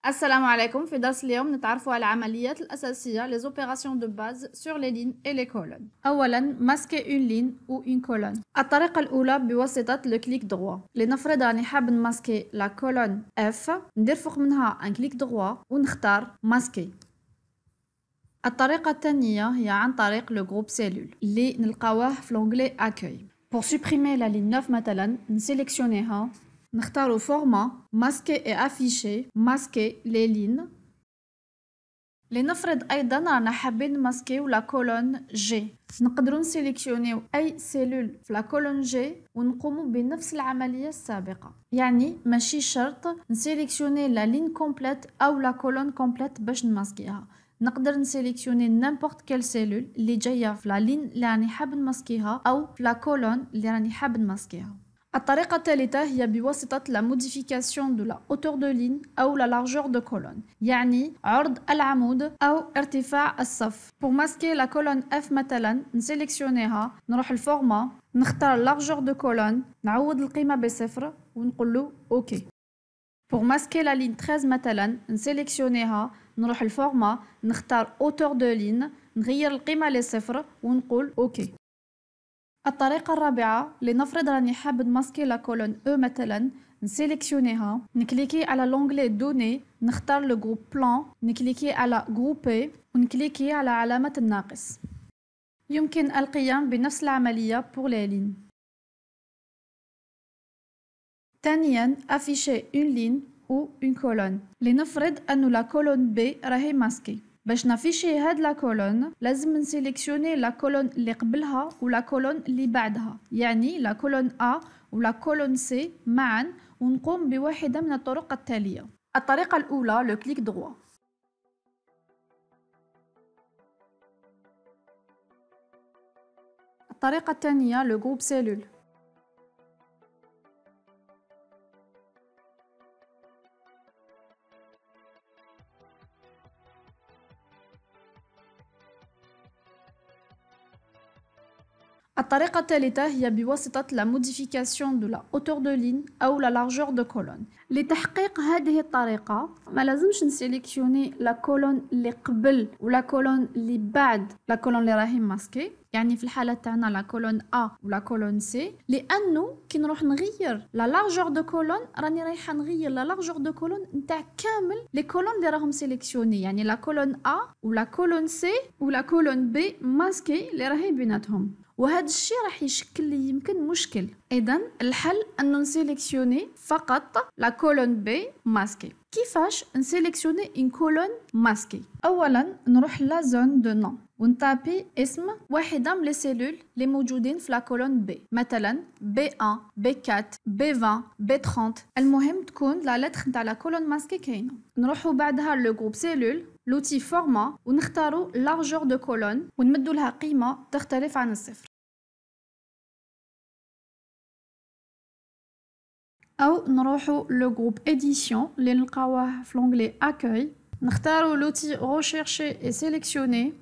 السلام عليكم. في درس اليوم نتعرفوا على العمليات الأساسية les opérations de base sur les lignes et les colonnes. أولاً masquer une ligne ou une colonne. الطريقة الأولى بواسطة le clic droit. لنفرض راني حاب نماسكي la colonne F، ندير فوق منها un clic droit ونختار masquer. الطريقة الثانية هي عن طريق le groupe cellule اللي نلقاوه في l'onglet accueil. Pour supprimer la ligne 9 مثلا نسيليكسيونيها، نختاروا format masquer et afficher masquer les lignes. لنفرض ايضا رانا حابين نماسكيو لا كولون جي، نقدروا نسيليكسيونيو اي سيلول في لا كولون جي ونقوموا بنفس العمليه السابقه، يعني ماشي شرط نسيليكسيوني لا لين كومبليت او لا كولون كومبليت باش نماسكيها. نقدر نسيليكسيوني نيمبورط كيل سيلول اللي جايه في لا لين اللي راني حاب نماسكيها او في لا كولون اللي راني حاب نماسكيها. الطريقة الثالثة هي بواسطة la modification de la hauteur de ligne أو la largeur de colonne، يعني عرض العمود أو ارتفاع الصف. Pour masquer la colonne F مثلا نسيليكسيونيها، نروح الفورما، نختار largeur de colonne، نعوض القيمة بصفر ونقول له OK. Pour masquer la ligne 13 مثلا نسيليكسيونيها، نروح الفورما، نختار hauteur de ligne، نغير القيمة لصفر ونقول OK. الطريقة الرابعة، لنفرض راني حاب نماسكي لا كولون او مثلا نسيليكسيونيها، نكليكي على لونغلي دوني، نختار لو جروب بلان، نكليكي على جروبي ونكليكي على علامة الناقص. يمكن القيام بنفس العملية بور لي لين. ثانيا afficher une ligne ou une colonne. لنفرض أنه لا كولون بي راهي ماسكي، باش نافيشي هاد لا كولون لازم نسيليكسيوني لا كولون اللي قبلها ولا كولون اللي بعدها، يعني لا كولون A ولا كولون C معا، ونقوم بواحدة من الطرق التالية. الطريقة الأولى لو كليك دروا. الطريقة الثانية لو جروب سيلول. الطريقة الثالثة هي بواسطة la modification de la hauteur de ligne أو la largeur de colonne. لتحقيق هذه الطريقة ما لازمش نسيليكسيوني لا كولون اللي قبل ولا كولون اللي بعد لا كولون اللي راهي ماسكي، يعني في الحالة تاعنا لا كولون A ولا كولون C، لأنه كي نروح نغير لا لارجور دو كولون راني رايحة نغير لا لارجور دو كولون نتاع كامل لي كولون اللي راهم سيليكسيوني، يعني لا كولون A ولا كولون C ولا كولون B ماسكي اللي راهي بيناتهم، وهذا الشيء راح يشكل لي يمكن مشكل. اذا الحل انه نسيليكسيوني فقط لا كولون بي ماسكي. كيفاش نسيليكسيوني ان كولون ماسكي؟ اولا نروح لا زون دو نون ونتابي اسم واحده من لي سيلول اللي موجودين في لا كولون بي، مثلا بي 1 بي 4 بي 20 بي 30، المهم تكون لا لتر نتاع لا كولون ماسكي كاينه. نروحوا بعدها لو جروب سيلول لوتي فورما ونختاروا لارجور دو كولون ونمدوا لها قيمه تختلف عن الصفر، أو نروحوا لو جروب إديسيون اللي نلقاوه في لونغلي أكوي، نختاروا لوتي ريشيرشي إي سيليكسيوني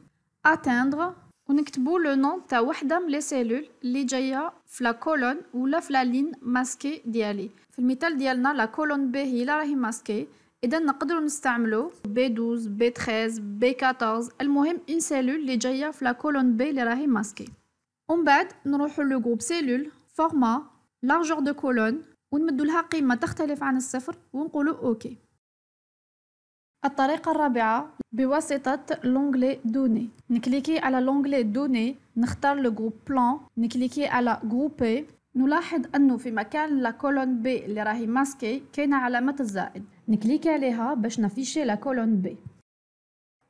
أتاندر ونكتبوا لو نون تاع وحدة من لي سيلول اللي جاية في لا كولون ولا في لا لين ماسكي ديالي. في المثال ديالنا لا كولون بي هي لا راهي ماسكي، إذا نقدروا نستعملوا بي 12 بي 13 بي 14، المهم اون سيلول اللي جاية في لا كولون بي اللي راهي ماسكي. ومن بعد نروحوا لو جروب سيلول فورما لارجور دو كولون ونمدوا لها قيمة تختلف عن الصفر ونقولوا أوكي. الطريقة الرابعة بواسطة لونغلي دوني، نكليكي على لونغلي دوني، نختار لو جروب بلان، نكليكي على جروبي، نلاحظ أنه في مكان لا كولون بي اللي راهي ماسكي كاينة علامة الزائد، نكليكي عليها باش نافيشي لا كولون بي.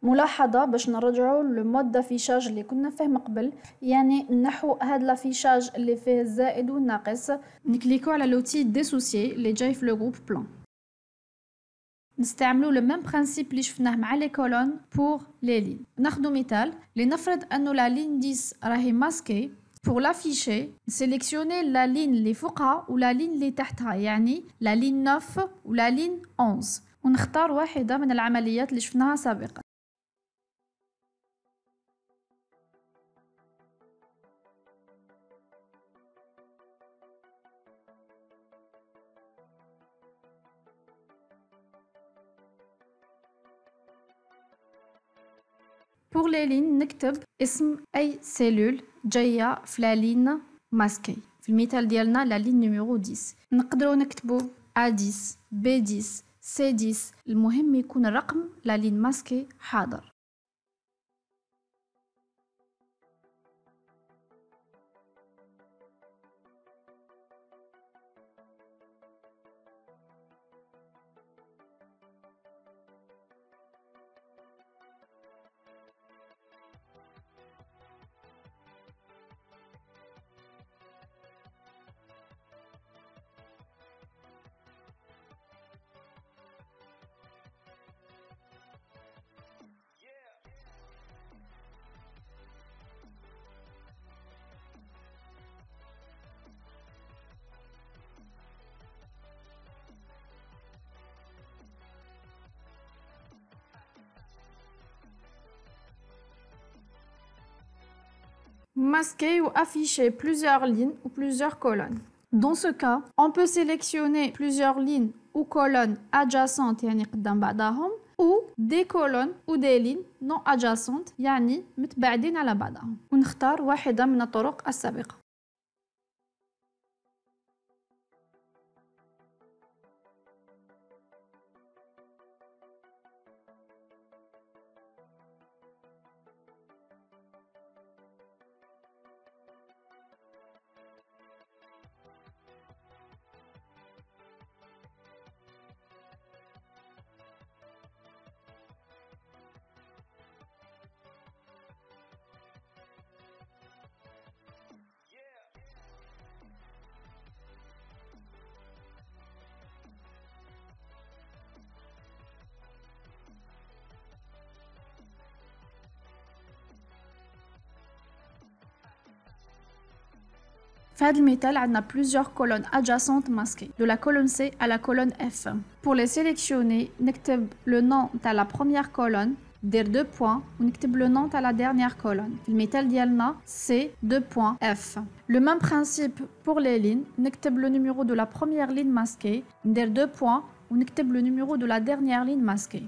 ملاحظة باش نرجعوا لمود دافيشاج اللي كنا فيه من قبل، يعني نحو هاد لافيشاج اللي فيه الزائد والناقص، نكليكو على لوتي ديسوسيي اللي جاي في لو جروب بلان. نستعملوا لو ميم برانسيپ اللي شفناه مع لي كولون بور لي لين. ناخدو مثال، لنفرض انه لا لين 10 راهي ماسكي. pour l'afficher نسيليكسيوني لا لين اللي فوقها ولا لين اللي تحتها، يعني لا لين 9 ولا لين 11، ونختار واحدة من العمليات اللي شفناها سابقا. pour les lignes نكتب اسم أي سيلول جاية في لا لين ماسكي. في المثال ديالنا لا لين نيميرو 10 نقدروا نكتبوا A10 B10 C10 المهم يكون الرقم لا لين ماسكي حاضر. Masquer ou afficher plusieurs lignes ou plusieurs colonnes. Dans ce cas, on peut sélectionner plusieurs lignes ou colonnes adjacentes يعني قدام بعضهم ou des colonnes ou des lignes non adjacentes يعني متباعدين على بعضهم ونختار واحدة من الطرق السابقة. في هذا المثال عندنا plusieurs colonnes adjacentes masquées de la colonne C à la colonne F. Pour les sélectionner, نكتب le nom de la première colonne ندير 2 points ونكتب le nom de la dernière colonne. في المثال ديالنا C 2 points F. Le même principe pour les lignes, نكتب le numéro de la première ligne masquée ندير 2 points ونكتب le numéro de la dernière ligne masquée.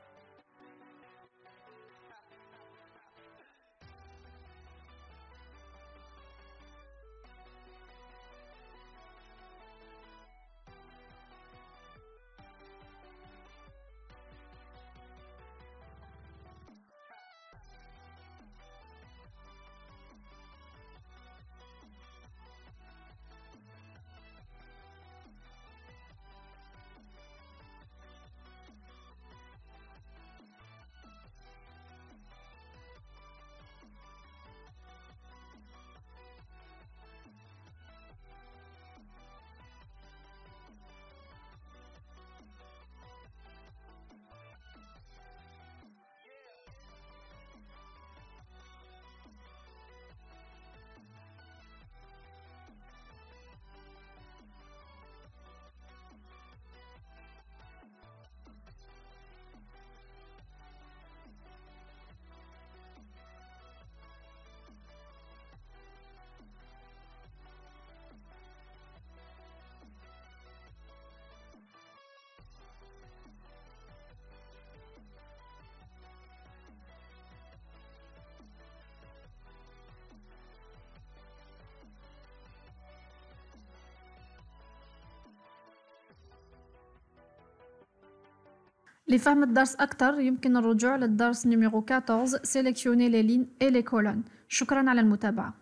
لفهم الدرس أكثر يمكن الرجوع للدرس نيميرو 14 sélectionner les lignes et les colonnes. شكرا على المتابعة.